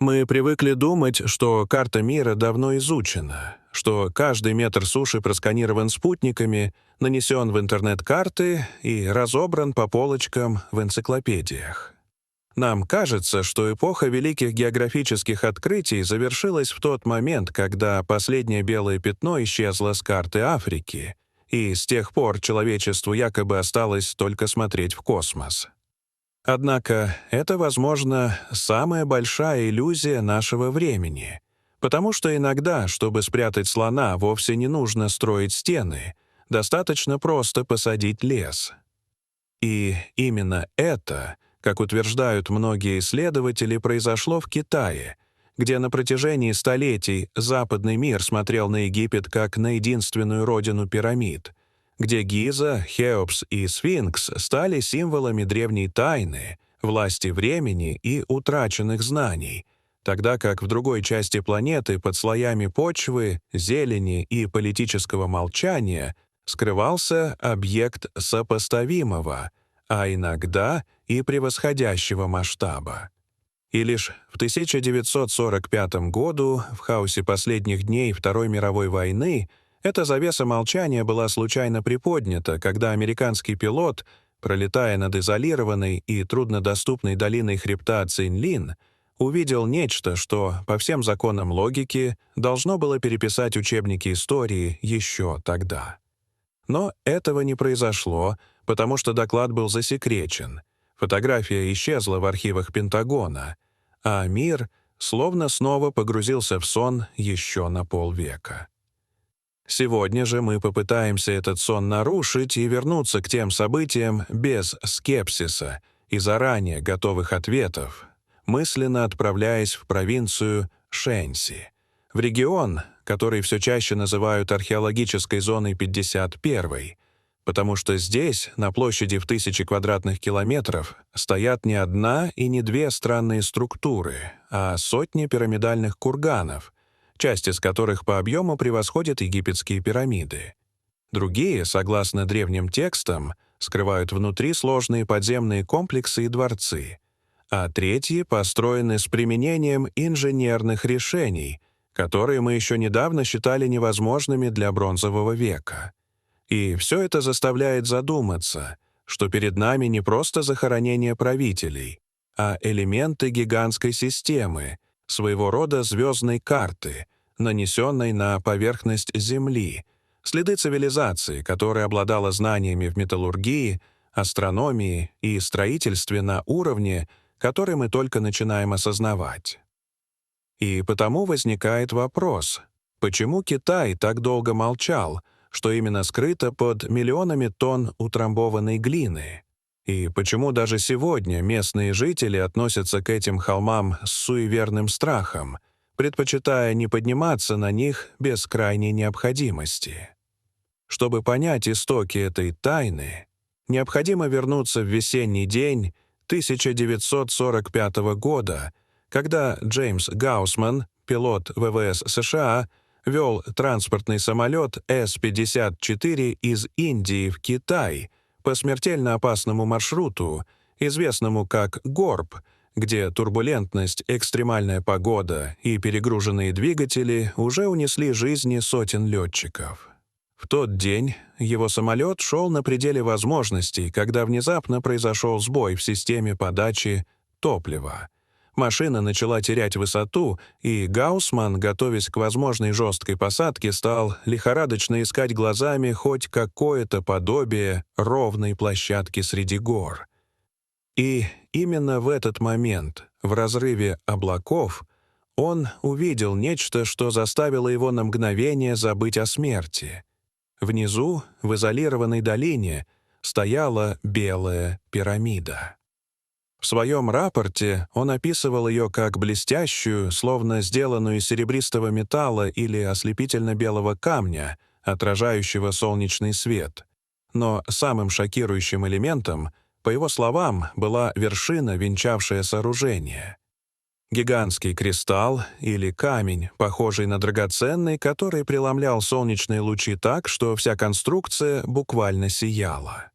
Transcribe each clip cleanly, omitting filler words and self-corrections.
Мы привыкли думать, что карта мира давно изучена, что каждый метр суши просканирован спутниками, нанесен в интернет-карты и разобран по полочкам в энциклопедиях. Нам кажется, что эпоха великих географических открытий завершилась в тот момент, когда последнее белое пятно исчезло с карты Африки, и с тех пор человечеству якобы осталось только смотреть в космос. Однако это, возможно, самая большая иллюзия нашего времени, потому что иногда, чтобы спрятать слона, вовсе не нужно строить стены, достаточно просто посадить лес. И именно это, как утверждают многие исследователи, произошло в Китае, где на протяжении столетий западный мир смотрел на Египет как на единственную родину пирамид, где Гиза, Хеопс и Сфинкс стали символами древней тайны, власти времени и утраченных знаний, тогда как в другой части планеты под слоями почвы, зелени и политического молчания скрывался объект сопоставимого, а иногда и превосходящего масштаба. И лишь в 1945 году, в хаосе последних дней Второй мировой войны, эта завеса молчания была случайно приподнята, когда американский пилот, пролетая над изолированной и труднодоступной долиной хребта Цинлин, увидел нечто, что, по всем законам логики, должно было переписать учебники истории еще тогда. Но этого не произошло, потому что доклад был засекречен. Фотография исчезла в архивах Пентагона, а мир словно снова погрузился в сон еще на полвека. Сегодня же мы попытаемся этот сон нарушить и вернуться к тем событиям без скепсиса и заранее готовых ответов, мысленно отправляясь в провинцию Шэньси, в регион, который все чаще называют археологической зоной 51, потому что здесь, на площади в 1000 квадратных километров, стоят не одна и не две странные структуры, а сотни пирамидальных курганов, часть из которых по объему превосходит египетские пирамиды. Другие, согласно древним текстам, скрывают внутри сложные подземные комплексы и дворцы, а третьи построены с применением инженерных решений, которые мы еще недавно считали невозможными для бронзового века. И все это заставляет задуматься, что перед нами не просто захоронение правителей, а элементы гигантской системы, своего рода звездной карты, нанесенной на поверхность Земли, следы цивилизации, которая обладала знаниями в металлургии, астрономии и строительстве на уровне, который мы только начинаем осознавать. И потому возникает вопрос, почему Китай так долго молчал, что именно скрыто под миллионами тонн утрамбованной глины? И почему даже сегодня местные жители относятся к этим холмам с суеверным страхом, предпочитая не подниматься на них без крайней необходимости? Чтобы понять истоки этой тайны, необходимо вернуться в весенний день 1945 года, когда Джеймс Гаусман, пилот ВВС США, вел транспортный самолет С-54 из Индии в Китай по смертельно опасному маршруту, известному как Горб, где турбулентность, экстремальная погода и перегруженные двигатели уже унесли жизни сотен летчиков. В тот день его самолет шел на пределе возможностей, когда внезапно произошел сбой в системе подачи топлива. Машина начала терять высоту, и Гаусман, готовясь к возможной жесткой посадке, стал лихорадочно искать глазами хоть какое-то подобие ровной площадки среди гор. И именно в этот момент, в разрыве облаков, он увидел нечто, что заставило его на мгновение забыть о смерти. Внизу, в изолированной долине, стояла белая пирамида. В своем рапорте он описывал ее как блестящую, словно сделанную из серебристого металла или ослепительно-белого камня, отражающего солнечный свет. Но самым шокирующим элементом, по его словам, была вершина, венчавшая сооружение. Гигантский кристалл или камень, похожий на драгоценный, который преломлял солнечные лучи так, что вся конструкция буквально сияла.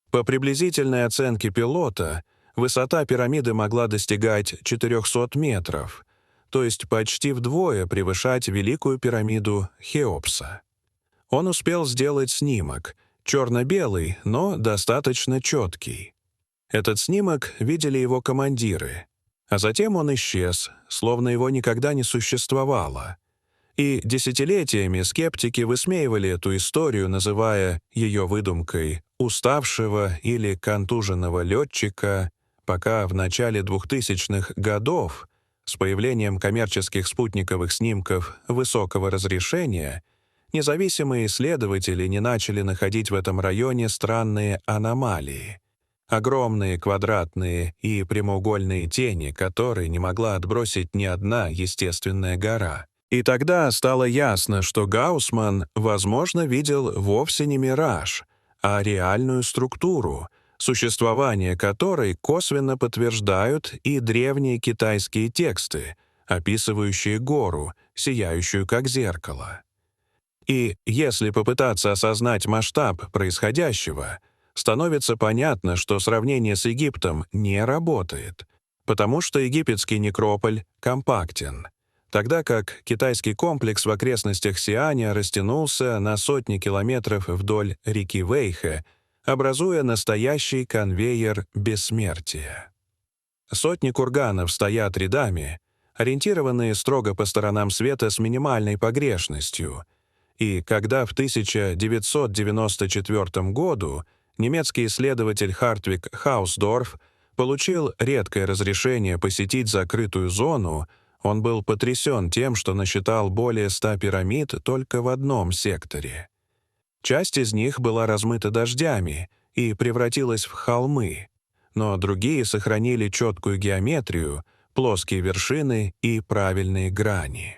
По приблизительной оценке пилота, высота пирамиды могла достигать 400 метров, то есть почти вдвое превышать Великую пирамиду Хеопса. Он успел сделать снимок, черно-белый, но достаточно четкий. Этот снимок видели его командиры, а затем он исчез, словно его никогда не существовало. И десятилетиями скептики высмеивали эту историю, называя ее выдумкой уставшего или контуженного летчика, пока в начале 2000-х годов с появлением коммерческих спутниковых снимков высокого разрешения независимые исследователи не начали находить в этом районе странные аномалии. Огромные квадратные и прямоугольные тени, которые не могла отбросить ни одна естественная гора. И тогда стало ясно, что Гауссман, возможно, видел вовсе не мираж, а реальную структуру, существование которой косвенно подтверждают и древние китайские тексты, описывающие гору, сияющую как зеркало. И если попытаться осознать масштаб происходящего, становится понятно, что сравнение с Египтом не работает, потому что египетский некрополь компактен, тогда как китайский комплекс в окрестностях Сианя растянулся на сотни километров вдоль реки Вэйхэ, образуя настоящий конвейер бессмертия. Сотни курганов стоят рядами, ориентированные строго по сторонам света с минимальной погрешностью, и когда в 1994 году немецкий исследователь Хартвиг Хаусдорф получил редкое разрешение посетить закрытую зону, он был потрясен тем, что насчитал более 100 пирамид только в одном секторе. Часть из них была размыта дождями и превратилась в холмы, но другие сохранили четкую геометрию, плоские вершины и правильные грани.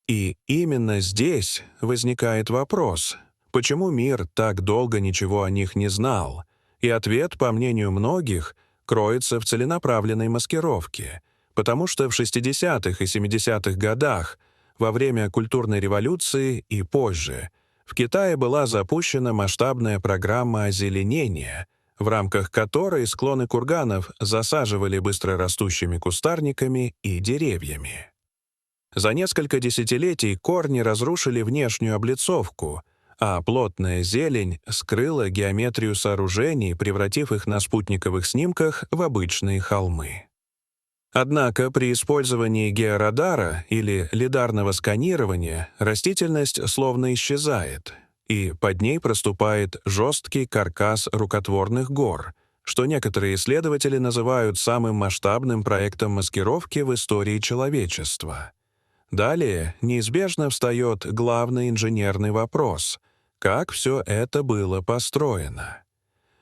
И именно здесь возникает вопрос, почему мир так долго ничего о них не знал, и ответ, по мнению многих, кроется в целенаправленной маскировке, потому что в 60-х и 70-х годах, во время культурной революции и позже, в Китае была запущена масштабная программа озеленения, в рамках которой склоны курганов засаживали быстрорастущими кустарниками и деревьями. За несколько десятилетий корни разрушили внешнюю облицовку, а плотная зелень скрыла геометрию сооружений, превратив их на спутниковых снимках в обычные холмы. Однако при использовании георадара или лидарного сканирования растительность словно исчезает, и под ней проступает жесткий каркас рукотворных гор, что некоторые исследователи называют самым масштабным проектом маскировки в истории человечества. Далее неизбежно встает главный инженерный вопрос — как все это было построено?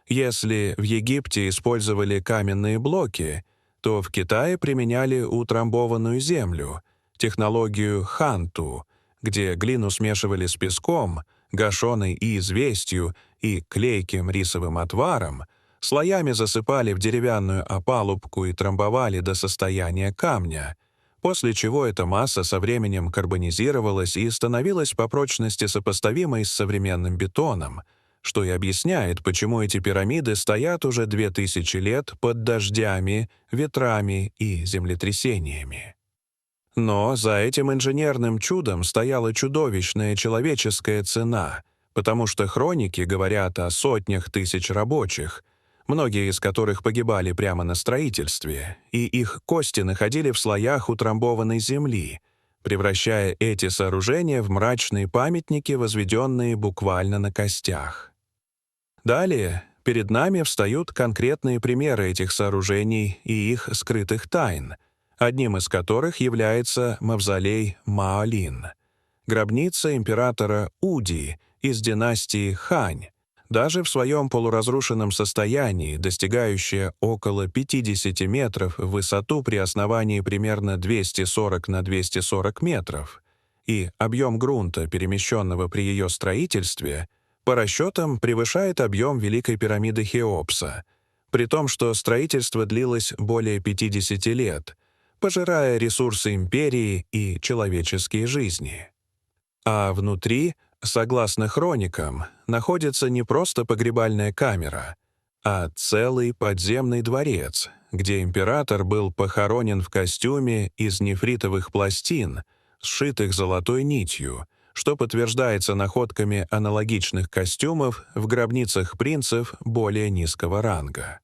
Если в Египте использовали каменные блоки, то в Китае применяли утрамбованную землю, технологию ханту, где глину смешивали с песком, гашеной и известью и клейким рисовым отваром, слоями засыпали в деревянную опалубку и трамбовали до состояния камня, после чего эта масса со временем карбонизировалась и становилась по прочности сопоставимой с современным бетоном, что и объясняет, почему эти пирамиды стоят уже 2000 лет под дождями, ветрами и землетрясениями. Но за этим инженерным чудом стояла чудовищная человеческая цена, потому что хроники говорят о сотнях тысяч рабочих, многие из которых погибали прямо на строительстве, и их кости находили в слоях утрамбованной земли, превращая эти сооружения в мрачные памятники, возведенные буквально на костях. Далее перед нами встают конкретные примеры этих сооружений и их скрытых тайн, одним из которых является мавзолей Маолин, гробница императора Уди из династии Хань, даже в своем полуразрушенном состоянии, достигающая около 50 метров в высоту при основании примерно 240 на 240 метров, и объем грунта, перемещенного при ее строительстве, по расчетам превышает объем Великой пирамиды Хеопса, при том, что строительство длилось более 50 лет, пожирая ресурсы империи и человеческие жизни. А внутри, согласно хроникам, находится не просто погребальная камера, а целый подземный дворец, где император был похоронен в костюме из нефритовых пластин, сшитых золотой нитью, что подтверждается находками аналогичных костюмов в гробницах принцев более низкого ранга.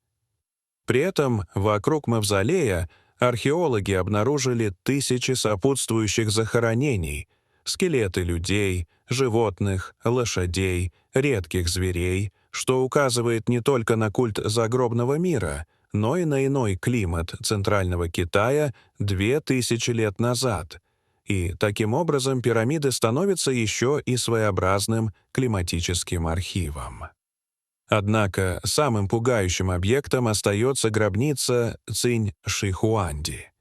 При этом вокруг мавзолея археологи обнаружили тысячи сопутствующих захоронений, скелеты людей, животных, лошадей, редких зверей, что указывает не только на культ загробного мира, но и на иной климат Центрального Китая 2000 лет назад. И таким образом пирамиды становятся еще и своеобразным климатическим архивом. Однако самым пугающим объектом остается гробница Цинь-Шихуанди,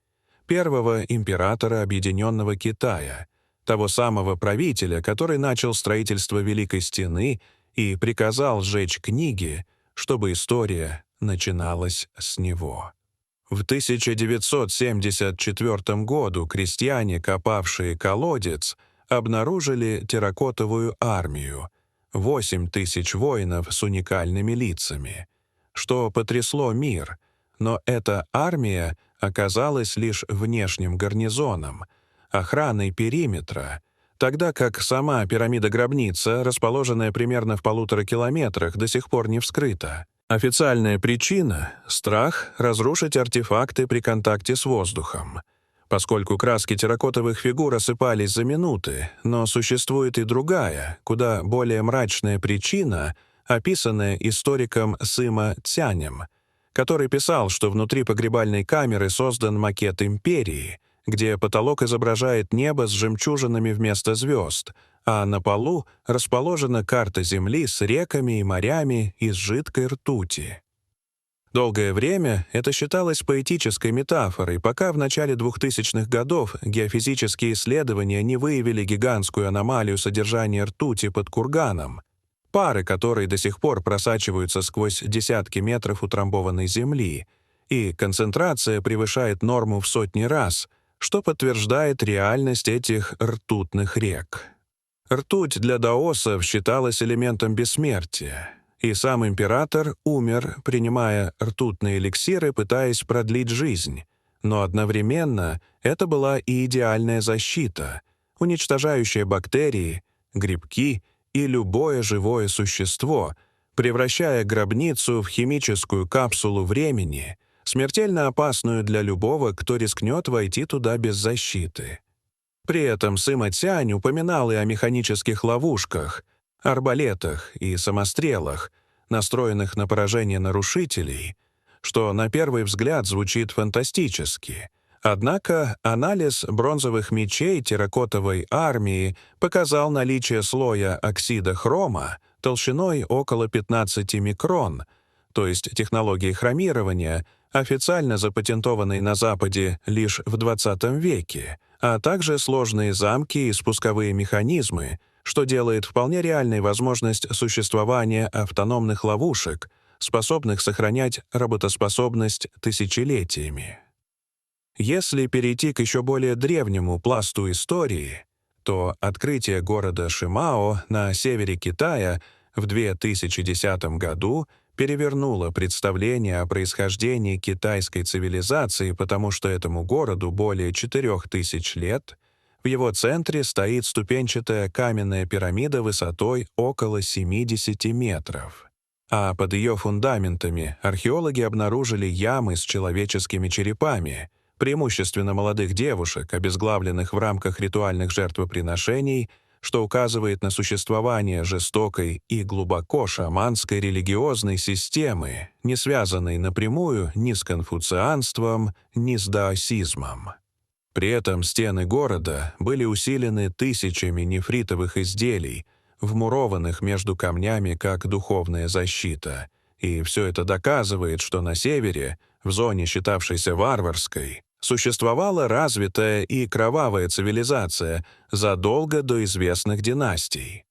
первого императора Объединенного Китая, того самого правителя, который начал строительство Великой Стены и приказал сжечь книги, чтобы история начиналась с него. В 1974 году крестьяне, копавшие колодец, обнаружили терракотовую армию, 8000 воинов с уникальными лицами, что потрясло мир, но эта армия оказалась лишь внешним гарнизоном, охраной периметра, тогда как сама пирамида-гробница, расположенная примерно в 1,5 километрах, до сих пор не вскрыта. Официальная причина — страх разрушить артефакты при контакте с воздухом, поскольку краски терракотовых фигур осыпались за минуты, но существует и другая, куда более мрачная причина, описанная историком Сыма Цянем, который писал, что внутри погребальной камеры создан макет империи, где потолок изображает небо с жемчужинами вместо звезд, а на полу расположена карта Земли с реками и морями из жидкой ртути. Долгое время это считалось поэтической метафорой, пока в начале 2000-х годов геофизические исследования не выявили гигантскую аномалию содержания ртути под курганом, пары которой до сих пор просачиваются сквозь десятки метров утрамбованной земли, и концентрация превышает норму в сотни раз, что подтверждает реальность этих ртутных рек. Ртуть для даосов считалась элементом бессмертия, и сам император умер, принимая ртутные эликсиры, пытаясь продлить жизнь, но одновременно это была и идеальная защита, уничтожающая бактерии, грибки и любое живое существо, превращая гробницу в химическую капсулу времени, смертельно опасную для любого, кто рискнет войти туда без защиты. При этом Сыма Цянь упоминал и о механических ловушках, арбалетах и самострелах, настроенных на поражение нарушителей, что на первый взгляд звучит фантастически. Однако анализ бронзовых мечей терракотовой армии показал наличие слоя оксида хрома толщиной около 15 микрон, то есть технологии хромирования, официально запатентованной на Западе лишь в 20 веке, а также сложные замки и спусковые механизмы, что делает вполне реальной возможность существования автономных ловушек, способных сохранять работоспособность тысячелетиями. Если перейти к еще более древнему пласту истории, то открытие города Шимао на севере Китая в 2010 году перевернуло представление о происхождении китайской цивилизации, потому что этому городу более 4000 лет. В его центре стоит ступенчатая каменная пирамида высотой около 70 метров. А под ее фундаментами археологи обнаружили ямы с человеческими черепами, преимущественно молодых девушек, обезглавленных в рамках ритуальных жертвоприношений, что указывает на существование жестокой и глубоко шаманской религиозной системы, не связанной напрямую ни с конфуцианством, ни с даосизмом. При этом стены города были усилены тысячами нефритовых изделий, вмурованных между камнями как духовная защита, и все это доказывает, что на севере, в зоне, считавшейся варварской, существовала развитая и кровавая цивилизация задолго до известных династий.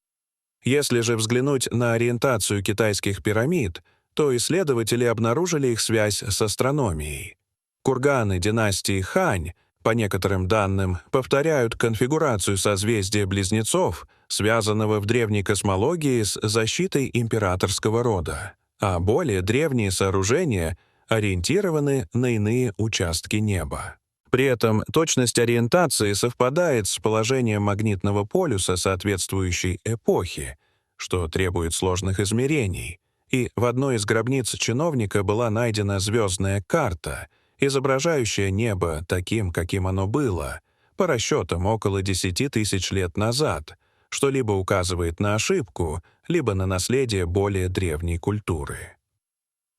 Если же взглянуть на ориентацию китайских пирамид, то исследователи обнаружили их связь с астрономией. Курганы династии Хань, по некоторым данным, повторяют конфигурацию созвездия Близнецов, связанного в древней космологии с защитой императорского рода, а более древние сооружения ориентированы на иные участки неба. При этом точность ориентации совпадает с положением магнитного полюса соответствующей эпохи, что требует сложных измерений, и в одной из гробниц чиновника была найдена звездная карта, изображающая небо таким, каким оно было, по расчетам около 10 тысяч лет назад, что либо указывает на ошибку, либо на наследие более древней культуры.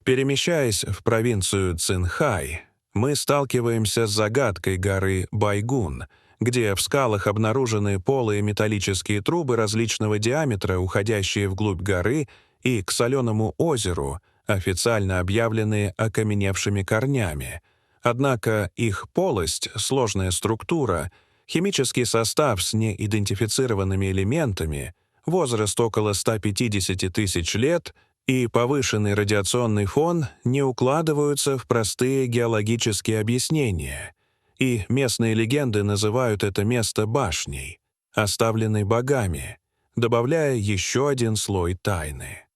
Перемещаясь в провинцию Цинхай, мы сталкиваемся с загадкой горы Байгун, где в скалах обнаружены полые металлические трубы различного диаметра, уходящие вглубь горы и к соленому озеру, официально объявленные окаменевшими корнями. Однако их полость, сложная структура, химический состав с неидентифицированными элементами, возраст около 150 тысяч лет и повышенный радиационный фон не укладываются в простые геологические объяснения, и местные легенды называют это место башней, оставленной богами, добавляя еще один слой тайны.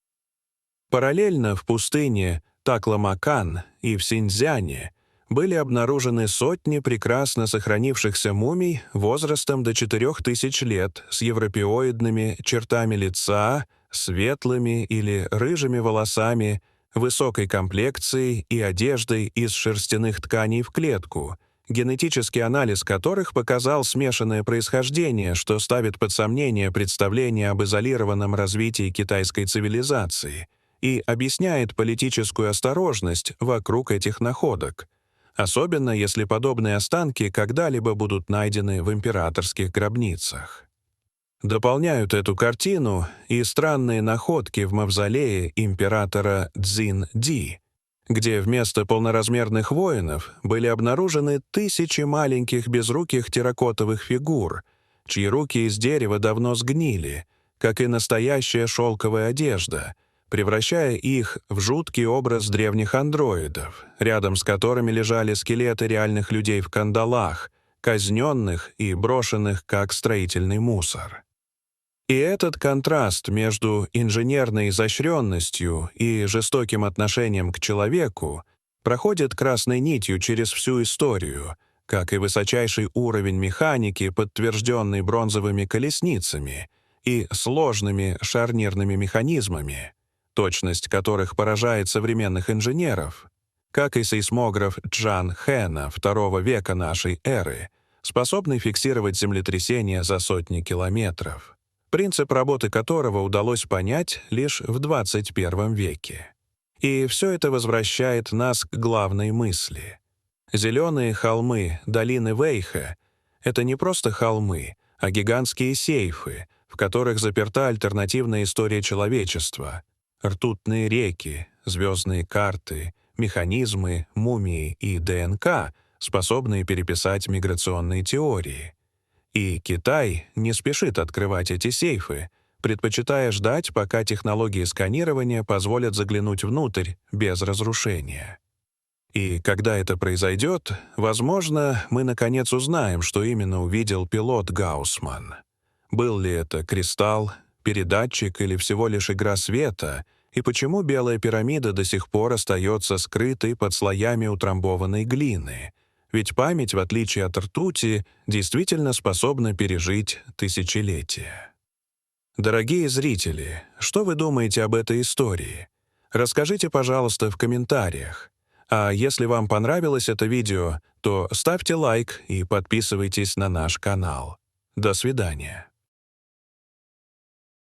Параллельно в пустыне Такламакан и в Синьцзяне были обнаружены сотни прекрасно сохранившихся мумий возрастом до 4000 лет с европеоидными чертами лица, светлыми или рыжими волосами, высокой комплекцией и одеждой из шерстяных тканей в клетку, генетический анализ которых показал смешанное происхождение, что ставит под сомнение представление об изолированном развитии китайской цивилизации и объясняет политическую осторожность вокруг этих находок, особенно если подобные останки когда-либо будут найдены в императорских гробницах. Дополняют эту картину и странные находки в мавзолее императора Цзин-Ди, где вместо полноразмерных воинов были обнаружены тысячи маленьких безруких терракотовых фигур, чьи руки из дерева давно сгнили, как и настоящая шелковая одежда, превращая их в жуткий образ древних андроидов, рядом с которыми лежали скелеты реальных людей в кандалах, казненных и брошенных как строительный мусор. И этот контраст между инженерной изощренностью и жестоким отношением к человеку проходит красной нитью через всю историю, как и высочайший уровень механики, подтвержденный бронзовыми колесницами и сложными шарнирными механизмами, точность которых поражает современных инженеров, как и сейсмограф Чжан Хэна II века нашей эры, способный фиксировать землетрясения за сотни километров, принцип работы которого удалось понять лишь в 21 веке. И все это возвращает нас к главной мысли. Зеленые холмы долины Вэйхэ — это не просто холмы, а гигантские сейфы, в которых заперта альтернативная история человечества, ртутные реки, звездные карты, механизмы, мумии и ДНК, способные переписать миграционные теории. И Китай не спешит открывать эти сейфы, предпочитая ждать, пока технологии сканирования позволят заглянуть внутрь без разрушения. И когда это произойдет, возможно, мы наконец узнаем, что именно увидел пилот Гаусман. Был ли это кристалл, передатчик или всего лишь игра света, и почему Белая пирамида до сих пор остается скрытой под слоями утрамбованной глины, ведь память, в отличие от ртути, действительно способна пережить тысячелетия. Дорогие зрители, что вы думаете об этой истории? Расскажите, пожалуйста, в комментариях. А если вам понравилось это видео, то ставьте лайк и подписывайтесь на наш канал. До свидания.